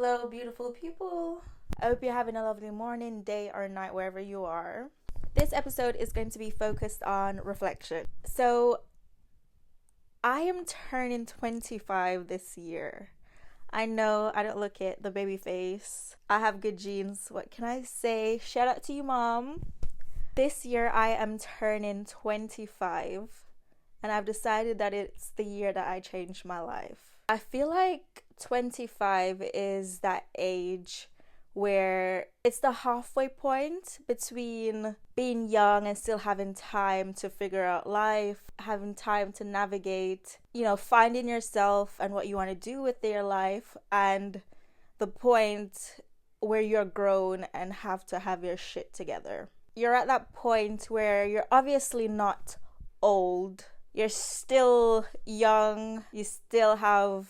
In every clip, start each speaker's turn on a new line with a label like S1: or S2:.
S1: Hello, beautiful people. I hope you're having a lovely morning, day, or night, wherever you are. This episode is going to be focused on reflection. So, I am turning 25 this year. I know I don't look it, the baby face. I have good genes. What can I say? Shout out to you, mom. This year, I am turning 25, and I've decided that it's the year that I changed my life. I feel like 25 is that age where it's the halfway point between being young and still having time to figure out life, having time to navigate, finding yourself and what you want to do with your life, and the point where you're grown and have to have your shit together. You're at that point where you're obviously not old. You're still young. You still have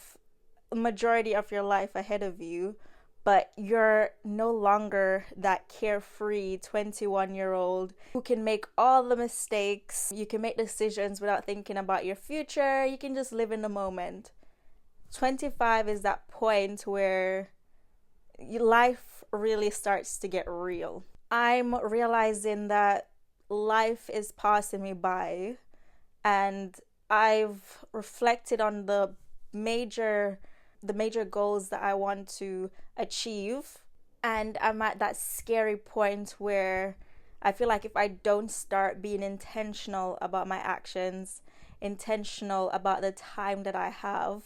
S1: a majority of your life ahead of you, but you're no longer that carefree 21-year-old who can make all the mistakes. You can make decisions without thinking about your future. You can just live in the moment. 25 is that point where your life really starts to get real. I'm realizing that life is passing me by, and I've reflected on the major goals that I want to achieve, and I'm at that scary point where I feel like if I don't start being intentional about my actions, intentional about the time that I have,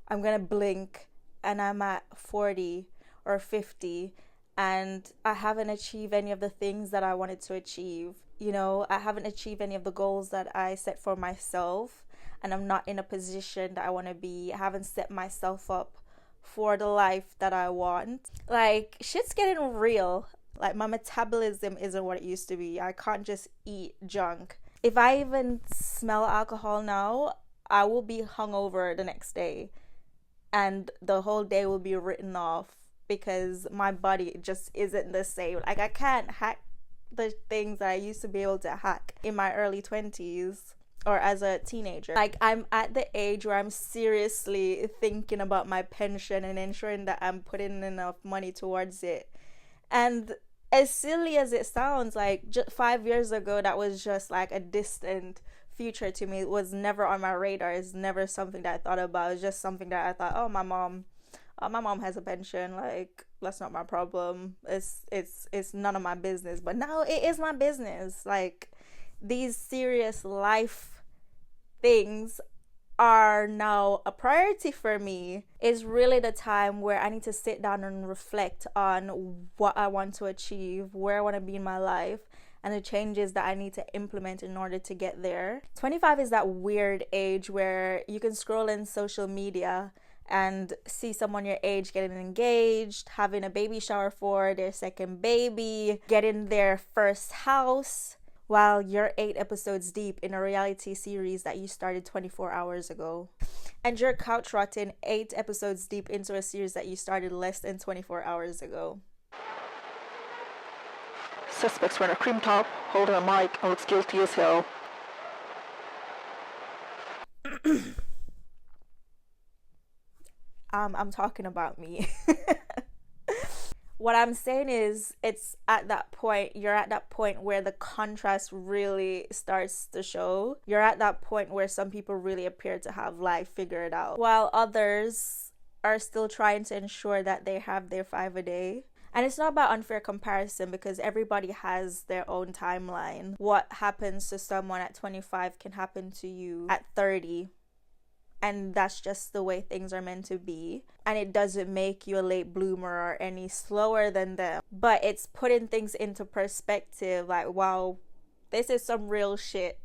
S1: I'm gonna blink and I'm at 40 or 50 and I haven't achieved any of the things that I wanted to achieve. I haven't achieved any of the goals that I set for myself, and I'm not in a position that I want to be. I haven't set myself up for the life that I want. Like, shit's getting real. Like, my metabolism isn't what it used to be. I can't just eat junk. If I even smell alcohol now, I will be hungover the next day, and the whole day will be written off because my body just isn't the same. Like, I can't hack the things that I used to be able to hack in my early 20s or as a teenager. Like, I'm at the age where I'm seriously thinking about my pension and ensuring that I'm putting enough money towards it. And as silly as it sounds, like, 5 years ago, that was just like a distant future to me. It was never on my radar. It's never something that I thought about. It's just something that I thought, my mom has a pension, like, that's not my problem. It's none of my business. But now it is my business. Like, these serious life things are now a priority for me. It's really the time where I need to sit down and reflect on what I want to achieve, where I want to be in my life, and the changes that I need to implement in order to get there. 25 is that weird age where you can scroll in social media and see someone your age getting engaged, having a baby shower for their second baby, getting their first house, while you're 8 episodes deep in a reality series that you started 24 hours ago. And you're couch rotting 8 episodes deep into a series that you started less than 24 hours ago.
S2: Suspects wearing a cream top, holding a mic, and looks guilty as hell.
S1: I'm talking about me. What I'm saying is, it's at that point, you're at that point where the contrast really starts to show. You're at that point where some people really appear to have life figured out, while others are still trying to ensure that they have their 5 a day. And it's not about unfair comparison, because everybody has their own timeline. What happens to someone at 25 can happen to you at 30. And that's just the way things are meant to be. And it doesn't make you a late bloomer or any slower than them. But it's putting things into perspective. Like, wow, this is some real shit.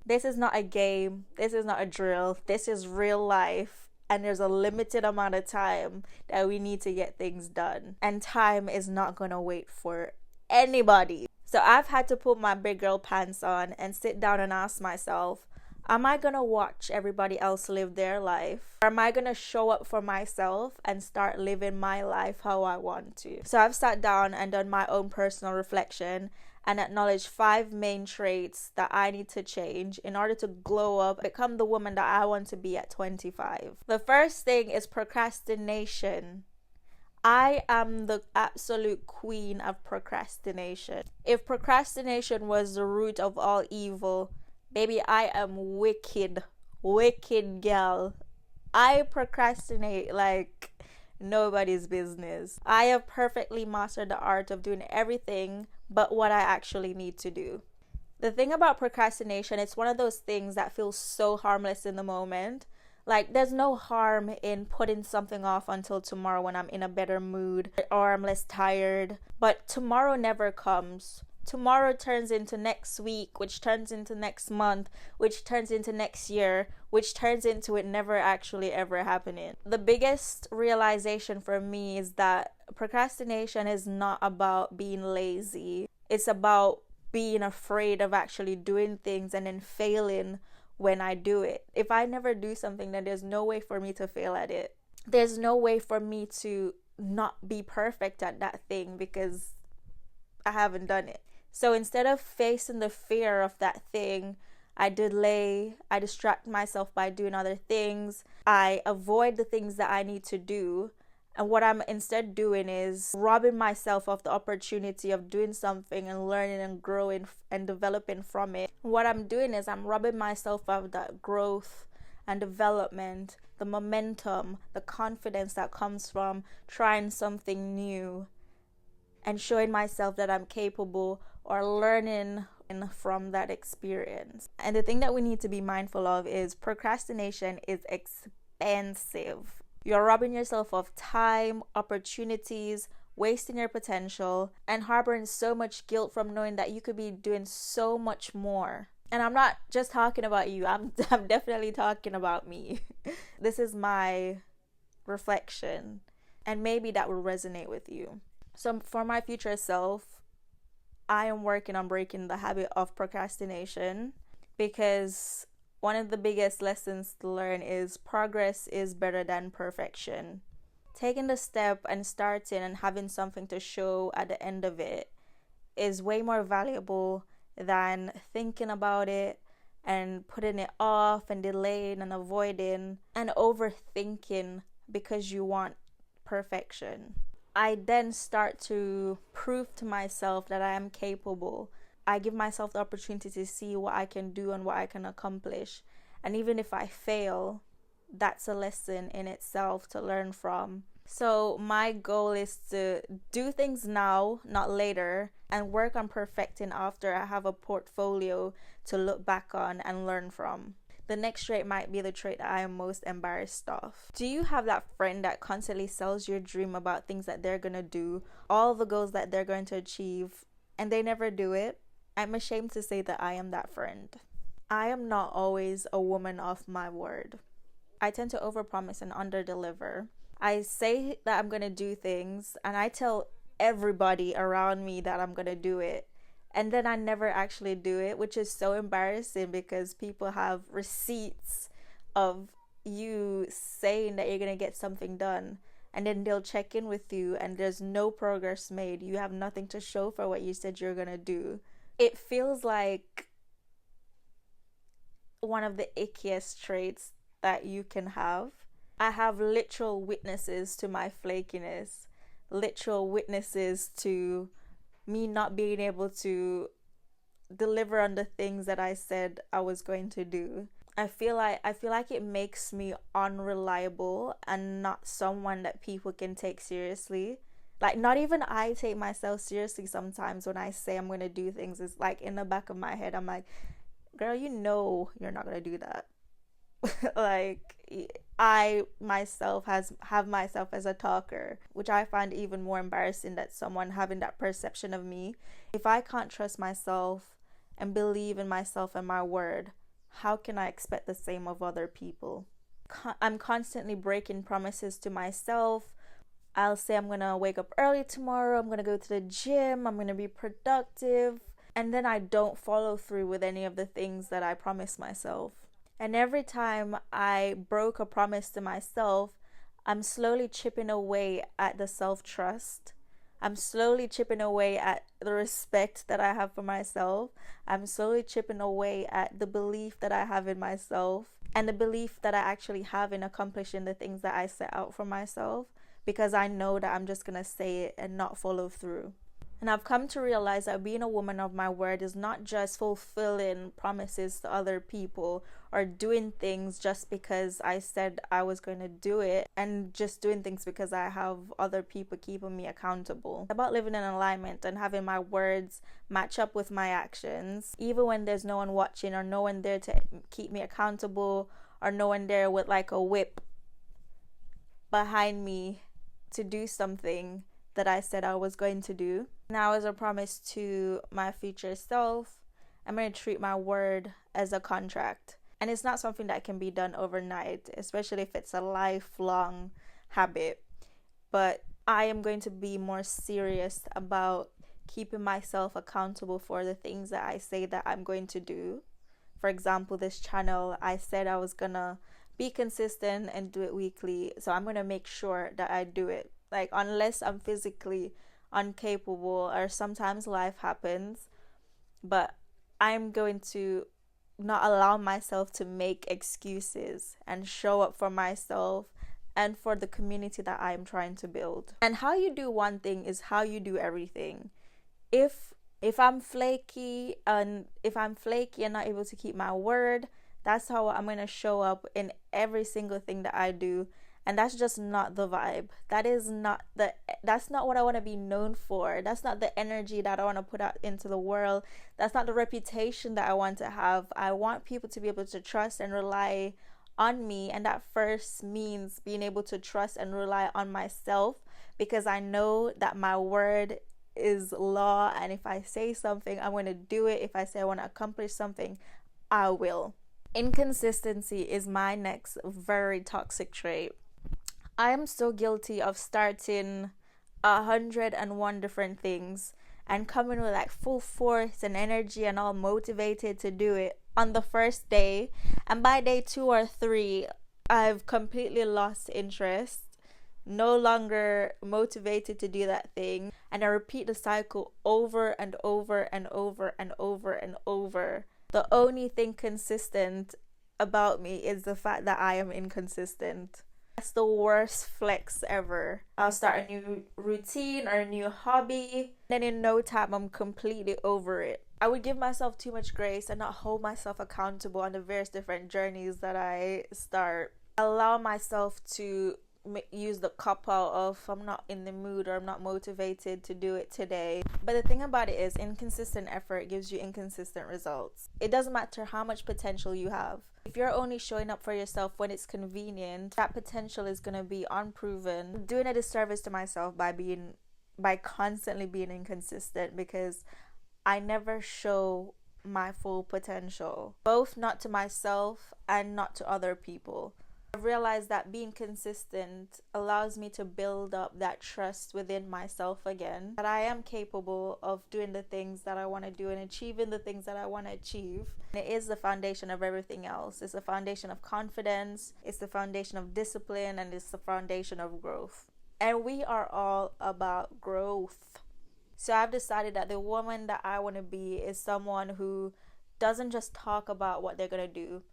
S1: This is not a game. This is not a drill. This is real life. And there's a limited amount of time that we need to get things done. And time is not going to wait for anybody. So I've had to put my big girl pants on and sit down and ask myself, am I going to watch everybody else live their life? Or am I going to show up for myself and start living my life how I want to? So I've sat down and done my own personal reflection and acknowledged 5 main traits that I need to change in order to glow up, become the woman that I want to be at 25. The first thing is procrastination. I am the absolute queen of procrastination. If procrastination was the root of all evil, baby, I am wicked, wicked gal. I procrastinate like nobody's business. I have perfectly mastered the art of doing everything but what I actually need to do. The thing about procrastination, it's one of those things that feels so harmless in the moment. Like, there's no harm in putting something off until tomorrow when I'm in a better mood or I'm less tired. But tomorrow never comes. Tomorrow turns into next week, which turns into next month, which turns into next year, which turns into it never actually ever happening. The biggest realization for me is that procrastination is not about being lazy. It's about being afraid of actually doing things and then failing when I do it. If I never do something, then there's no way for me to fail at it. There's no way for me to not be perfect at that thing because I haven't done it. So instead of facing the fear of that thing, I delay, I distract myself by doing other things, I avoid the things that I need to do. And what I'm instead doing is robbing myself of the opportunity of doing something and learning and growing and developing from it. What I'm doing is I'm robbing myself of that growth and development, the momentum, the confidence that comes from trying something new and showing myself that I'm capable or learning from that experience. And the thing that we need to be mindful of is procrastination is expensive. You're robbing yourself of time, opportunities, wasting your potential, and harboring so much guilt from knowing that you could be doing so much more. And I'm not just talking about you, I'm definitely talking about me. This is my reflection, and maybe that will resonate with you. So for my future self, I am working on breaking the habit of procrastination because one of the biggest lessons to learn is progress is better than perfection. Taking the step and starting and having something to show at the end of it is way more valuable than thinking about it and putting it off and delaying and avoiding and overthinking because you want perfection. I then start to prove to myself that I am capable. I give myself the opportunity to see what I can do and what I can accomplish. And even if I fail, that's a lesson in itself to learn from. So my goal is to do things now, not later, and work on perfecting after I have a portfolio to look back on and learn from. The next trait might be the trait that I am most embarrassed of. Do you have that friend that constantly sells your dream about things that they're gonna do, all the goals that they're going to achieve, and they never do it? I'm ashamed to say that I am that friend. I am not always a woman of my word. I tend to overpromise and underdeliver. I say that I'm gonna do things, and I tell everybody around me that I'm gonna do it. And then I never actually do it, which is so embarrassing because people have receipts of you saying that you're going to get something done. And then they'll check in with you and there's no progress made. You have nothing to show for what you said you're going to do. It feels like one of the ickiest traits that you can have. I have literal witnesses to my flakiness, literal witnesses to me not being able to deliver on the things that I said I was going to do. I feel like it makes me unreliable and not someone that people can take seriously. Like, not even I take myself seriously sometimes when I say I'm going to do things. It's like in the back of my head, I'm like, girl, you know you're not going to do that. Like, I myself have myself as a talker, which I find even more embarrassing that someone having that perception of me. If I can't trust myself and believe in myself and my word, how can I expect the same of other people? I'm constantly breaking promises to myself. I'll say I'm gonna wake up early tomorrow, I'm gonna go to the gym, I'm gonna be productive, and then I don't follow through with any of the things that I promised myself. And every time I broke a promise to myself, I'm slowly chipping away at the self-trust. I'm slowly chipping away at the respect that I have for myself. I'm slowly chipping away at the belief that I have in myself and the belief that I actually have in accomplishing the things that I set out for myself. because I know that I'm just gonna say it and not follow through. And I've come to realize that being a woman of my word is not just fulfilling promises to other people or doing things just because I said I was going to do it and just doing things because I have other people keeping me accountable. It's about living in alignment and having my words match up with my actions, even when there's no one watching or no one there to keep me accountable or no one there with like a whip behind me to do something that I said I was going to do. Now, as a promise to my future self, I'm going to treat my word as a contract. And it's not something that can be done overnight, especially if it's a lifelong habit. But I am going to be more serious about keeping myself accountable for the things that I say that I'm going to do. For example, this channel, I said I was going to be consistent and do it weekly. So I'm going to make sure that I do it. Like, unless I'm physically incapable or sometimes life happens, but I'm going to not allow myself to make excuses and show up for myself and for the community that I'm trying to build. And how you do one thing is how you do everything. If I'm flaky and not able to keep my word, that's how I'm going to show up in every single thing that I do. And that's just not the vibe. That's not what I want to be known for. That's not the energy that I want to put out into the world. That's not the reputation that I want to have. I want people to be able to trust and rely on me. And that first means being able to trust and rely on myself, because I know that my word is law. And if I say something, I'm going to do it. If I say I want to accomplish something, I will. Inconsistency is my next very toxic trait. I am so guilty of starting 101 different things and coming with like full force and energy and all motivated to do it on the first day. And by day 2 or 3, I've completely lost interest, no longer motivated to do that thing. And I repeat the cycle over and over and over and over and over. The only thing consistent about me is the fact that I am inconsistent. That's the worst flex ever. I'll start a new routine or a new hobby, then in no time I'm completely over it. I would give myself too much grace and not hold myself accountable on the various different journeys that I start. Allow myself to use the cop out of I'm not in the mood or I'm not motivated to do it today. But the thing about it is, inconsistent effort gives you inconsistent results. It doesn't matter how much potential you have. If you're only showing up for yourself when it's convenient, that potential is going to be unproven. I'm doing a disservice to myself by constantly being inconsistent, because I never show my full potential, both not to myself and not to other people. I've realized that being consistent allows me to build up that trust within myself again, that I am capable of doing the things that I want to do and achieving the things that I want to achieve. And it is the foundation of everything else. It's the foundation of confidence, it's the foundation of discipline, and it's the foundation of growth. And we are all about growth. So I've decided that the woman that I want to be is someone who doesn't just talk about what they're going to do.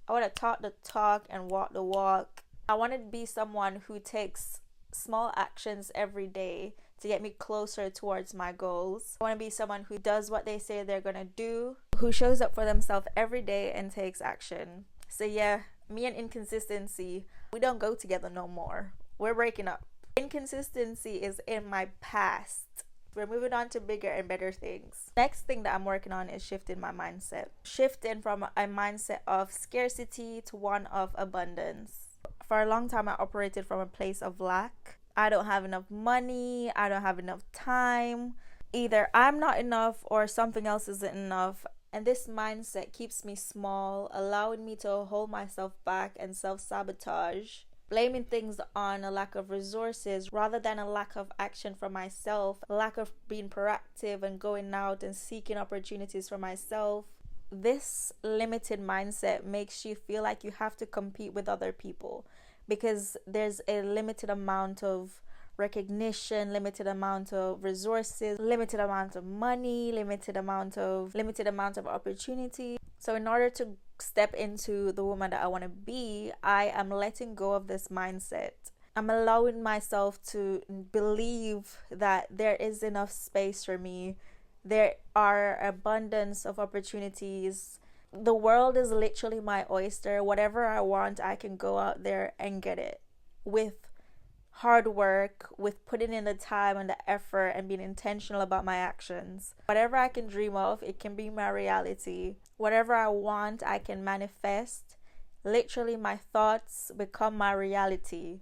S1: I want to talk the talk and walk the walk. I want to be someone who takes small actions every day to get me closer towards my goals. I want to be someone who does what they say they're going to do, who shows up for themselves every day and takes action. So yeah, me and inconsistency, we don't go together no more. We're breaking up. Inconsistency is in my past. We're moving on to bigger and better things. Next thing that I'm working on is shifting my mindset. Shifting from a mindset of scarcity to one of abundance. For a long time, I operated from a place of lack. I don't have enough money. I don't have enough time. Either I'm not enough or something else isn't enough. And this mindset keeps me small, allowing me to hold myself back and self-sabotage, blaming things on a lack of resources rather than a lack of action for myself, a lack of being proactive and going out and seeking opportunities for myself. This limited mindset makes you feel like you have to compete with other people because there's a limited amount of recognition, limited amount of resources, limited amount of money, limited amount of opportunity. So in order to step into the woman that I want to be, I am letting go of this mindset. I'm allowing myself to believe that there is enough space for me. There are abundance of opportunities. The world is literally my oyster. Whatever I want, I can go out there and get it with hard work, with putting in the time and the effort and being intentional about my actions. Whatever I can dream of, it can be my reality. Whatever I want, I can manifest. Literally, my thoughts become my reality.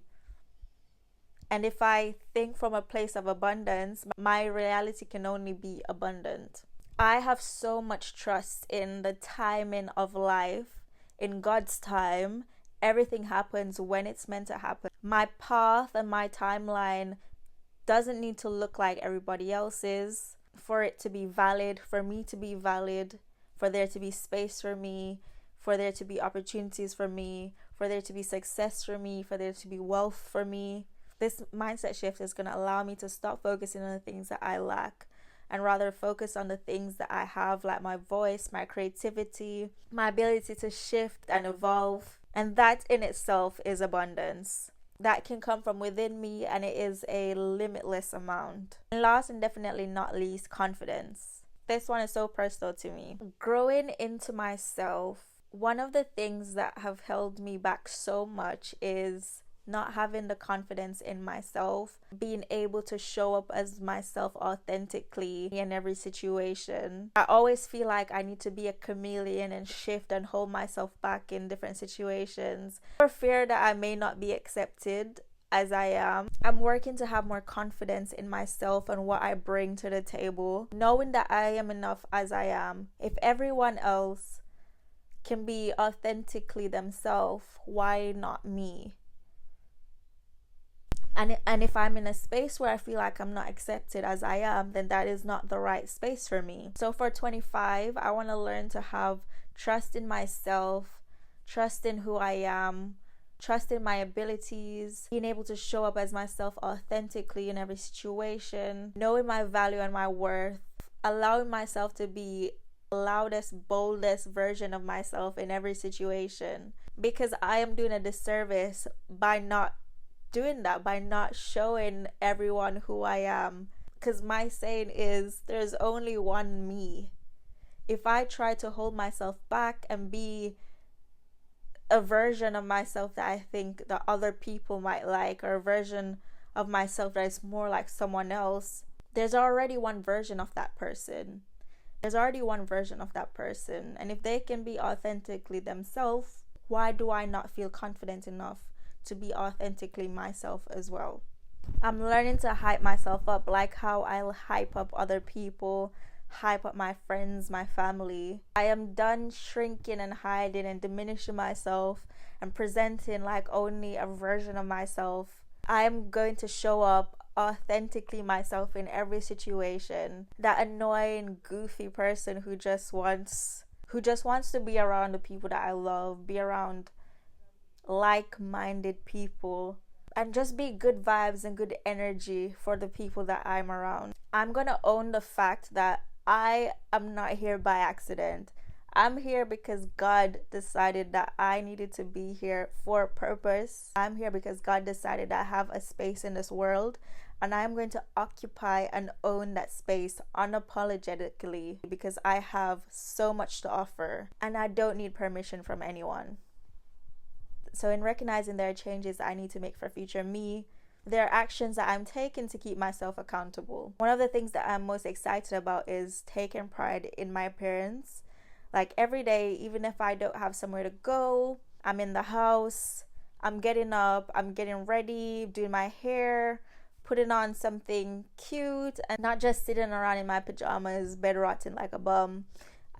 S1: And if I think from a place of abundance, my reality can only be abundant. I have so much trust in the timing of life, in God's time. Everything happens when it's meant to happen. My path and my timeline doesn't need to look like everybody else's for it to be valid, for me to be valid, for there to be space for me, for there to be opportunities for me, for there to be success for me, for there to be wealth for me. This mindset shift is going to allow me to stop focusing on the things that I lack and rather focus on the things that I have, like my voice, my creativity, my ability to shift and evolve. And that in itself is abundance. That can come from within me, and it is a limitless amount. And last and definitely not least, confidence. This one is so personal to me. Growing into myself, one of the things that have held me back so much is not having the confidence in myself, being able to show up as myself authentically in every situation. I always feel like I need to be a chameleon and shift and hold myself back in different situations for fear that I may not be accepted as I am. I'm working to have more confidence in myself and what I bring to the table, knowing that I am enough as I am. If everyone else can be authentically themselves, why not me? And if I'm in a space where I feel like I'm not accepted as I am, then that is not the right space for me. So for 25, I want to learn to have trust in myself, trust in who I am, trust in my abilities, being able to show up as myself authentically in every situation, knowing my value and my worth, allowing myself to be the loudest, boldest version of myself in every situation. Because I am doing a disservice by not doing that, by not showing everyone who I am. Because my saying is, there's only one me. If I try to hold myself back and be a version of myself that I think that other people might like, or a version of myself that is more like someone else, there's already one version of that person. There's already one version of that person. And if they can be authentically themselves, why do I not feel confident enough to be authentically myself as well? I'm learning to hype myself up, like how I'll hype up other people, hype up my friends, my family. I am done shrinking and hiding and diminishing myself and presenting like only a version of myself. I am going to show up authentically myself in every situation. That annoying, goofy person who just wants to be around the people that I love, be around like-minded people, and just be good vibes and good energy for the people that I'm around. I'm gonna own the fact that I am not here by accident. I'm here because God decided that I needed to be here for a purpose. I'm here because God decided I have a space in this world, and I'm going to occupy and own that space unapologetically because I have so much to offer and I don't need permission from anyone. So in recognizing there are changes I need to make for future me, there are actions that I'm taking to keep myself accountable. One of the things that I'm most excited about is taking pride in my appearance. Like every day, even if I don't have somewhere to go, I'm in the house, I'm getting up, I'm getting ready, doing my hair, putting on something cute, and not just sitting around in my pajamas, bed rotting like a bum.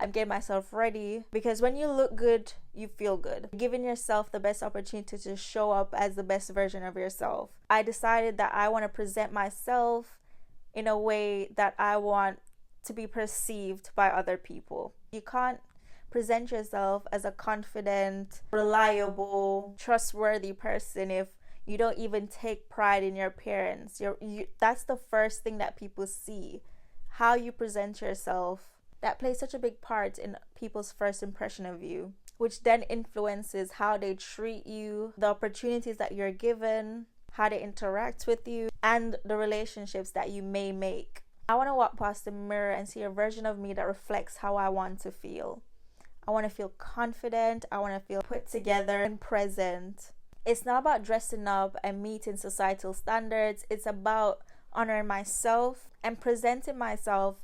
S1: I'm getting myself ready, because when you look good, you feel good. Giving yourself the best opportunity to show up as the best version of yourself. I decided that I want to present myself in a way that I want to be perceived by other people. You can't present yourself as a confident, reliable, trustworthy person if you don't even take pride in your appearance. That's the first thing that people see. How you present yourself. That plays such a big part in people's first impression of you, which then influences how they treat you, the opportunities that you're given. how they interact with you, and the relationships that you may make. I want to walk past the mirror and see a version of me that reflects how I want to feel. I want to feel confident. I want to feel put together and present. It's not about dressing up and meeting societal standards. It's about honoring myself and presenting myself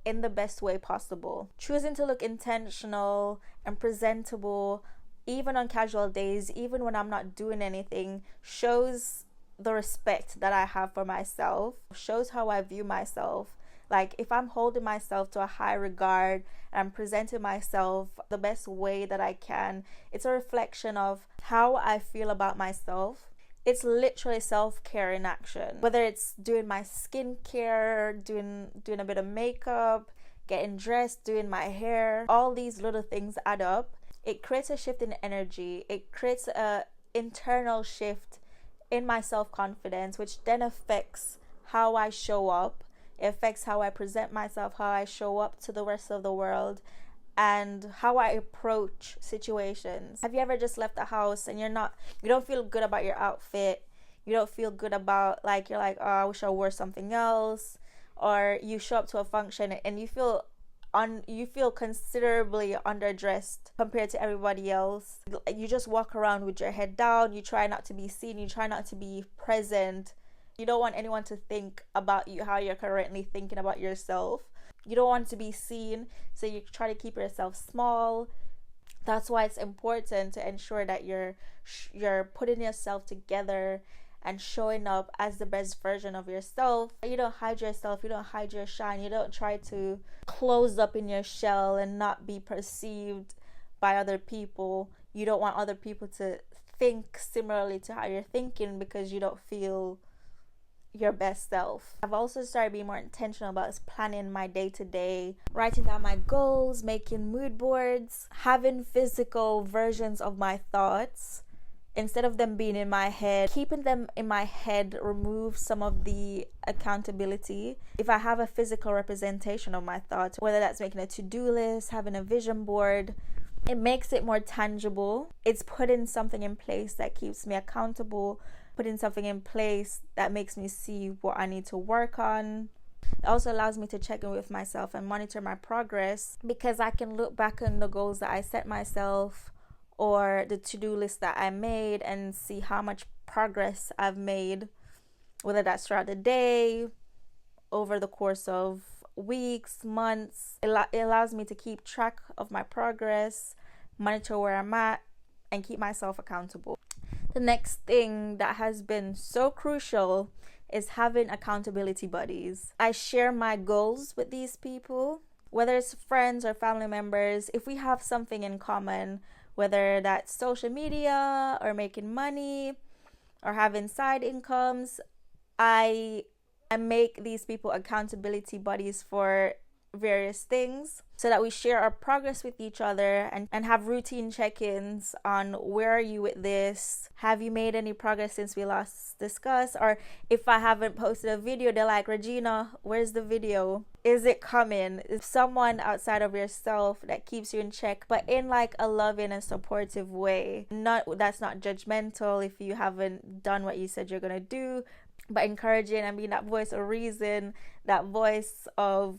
S1: in the best way possible. Choosing to look intentional and presentable, even on casual days, even when I'm not doing anything, shows the respect that I have for myself, shows how I view myself. Like, if I'm holding myself to a high regard and I'm presenting myself the best way that I can, it's a reflection of how I feel about myself. It's literally self-care in action. Whether it's doing my skincare, doing a bit of makeup, getting dressed, doing my hair, all these little things add up. It creates a shift in energy. It creates a internal shift in my self-confidence, which then affects how I show up. It affects how I present myself, how I show up to the rest of the world, and how I approach situations. Have you ever just left the house and you don't feel good about your outfit? You don't feel good about, like, you're like, oh, I wish I wore something else. Or you show up to a function and you feel considerably underdressed compared to everybody else. You just walk around with your head down. You try not to be seen. You try not to be present. You don't want anyone to think about you how you're currently thinking about yourself. You don't want to be seen, so you try to keep yourself small. That's why it's important to ensure that you're putting yourself together and showing up as the best version of yourself. You don't hide yourself. You don't hide your shine. You don't try to close up in your shell and not be perceived by other people. You don't want other people to think similarly to how you're thinking because you don't feel your best self. I've also started being more intentional about planning my day-to-day, writing down my goals, making mood boards, having physical versions of my thoughts instead of them being in my head. Keeping them in my head removes some of the accountability. If I have a physical representation of my thoughts, whether that's making a to-do list, having a vision board, it makes it more tangible. It's putting something in place that keeps me accountable, putting something in place that makes me see what I need to work on. It also allows me to check in with myself and monitor my progress, because I can look back on the goals that I set myself or the to-do list that I made and see how much progress I've made, whether that's throughout the day, over the course of weeks, months. It allows me to keep track of my progress, monitor where I'm at, and keep myself accountable. The next thing that has been so crucial is having accountability buddies. I share my goals with these people, whether it's friends or family members. If we have something in common, whether that's social media or making money or having side incomes, I make these people accountability buddies for various things, so that we share our progress with each other and have routine check-ins on where are you with this, have you made any progress since we last discussed, or if I haven't posted a video, they're like, Regina, where's the video? Is it coming? Is someone outside of yourself that keeps you in check, but in like a loving and supportive way. That's not judgmental if you haven't done what you said you're gonna do, but encouraging and being that voice of reason, that voice of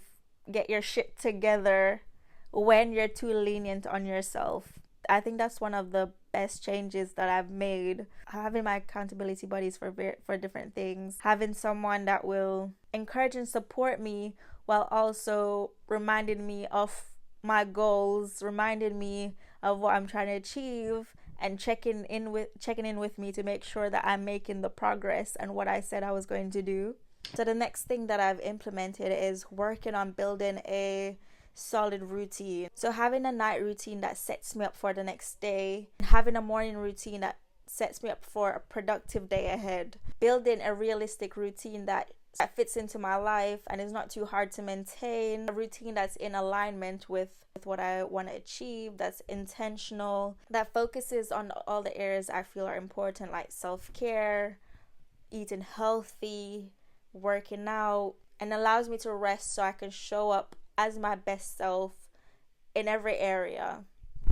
S1: get your shit together when you're too lenient on yourself. I think that's one of the best changes that I've made, having my accountability buddies for different things, having someone that will encourage and support me while also reminding me of my goals, reminding me of what I'm trying to achieve, and checking in with me to make sure that I'm making the progress and what I said I was going to do. So the next thing that I've implemented is working on building a solid routine. So having a night routine that sets me up for the next day, having a morning routine that sets me up for a productive day ahead, building a realistic routine that fits into my life and is not too hard to maintain, a routine that's in alignment with what I want to achieve, that's intentional, that focuses on all the areas I feel are important, like self-care, eating healthy, working out, and allows me to rest so I can show up as my best self in every area.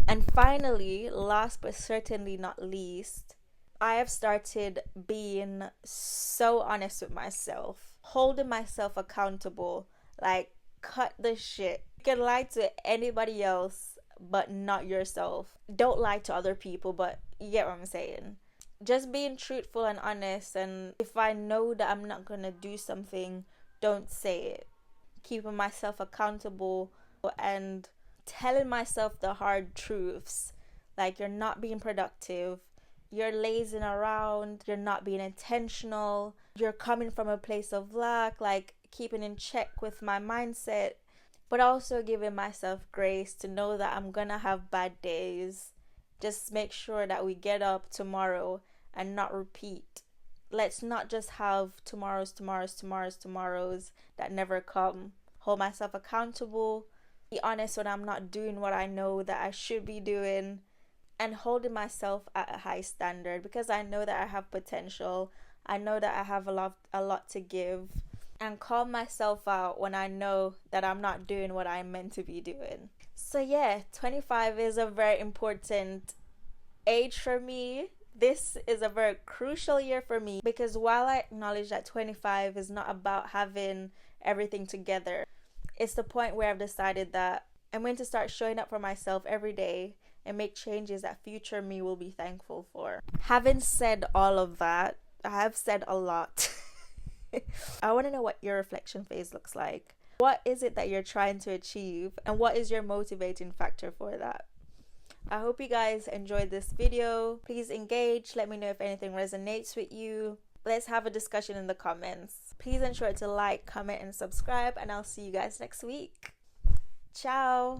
S1: And finally, last but certainly not least, I have started being so honest with myself, holding myself accountable. Like, cut the shit. You can lie to anybody else, but not yourself. Don't lie to other people, but you get what I'm saying. Just being truthful and honest. And if I know that I'm not gonna do something, don't say it. Keeping myself accountable and telling myself the hard truths. Like, you're not being productive, you're lazing around, you're not being intentional, you're coming from a place of lack, like keeping in check with my mindset, but also giving myself grace to know that I'm gonna have bad days. Just make sure that we get up tomorrow and not repeat. Let's not just have tomorrows that never come. Hold myself accountable, be honest when I'm not doing what I know that I should be doing, and holding myself at a high standard, because I know that I have potential. I know that I have a lot to give, and call myself out when I know that I'm not doing what I'm meant to be doing. So yeah, 25 is a very important age for me. This is a very crucial year for me, because while I acknowledge that 25 is not about having everything together, it's the point where I've decided that I'm going to start showing up for myself every day and make changes that future me will be thankful for. Having said all of that, I have said a lot. I want to know what your reflection phase looks like. What is it that you're trying to achieve, and what is your motivating factor for that? I hope you guys enjoyed this video. Please engage. Let me know if anything resonates with you. Let's have a discussion in the comments. Please ensure to like, comment, and subscribe, and I'll see you guys next week. Ciao.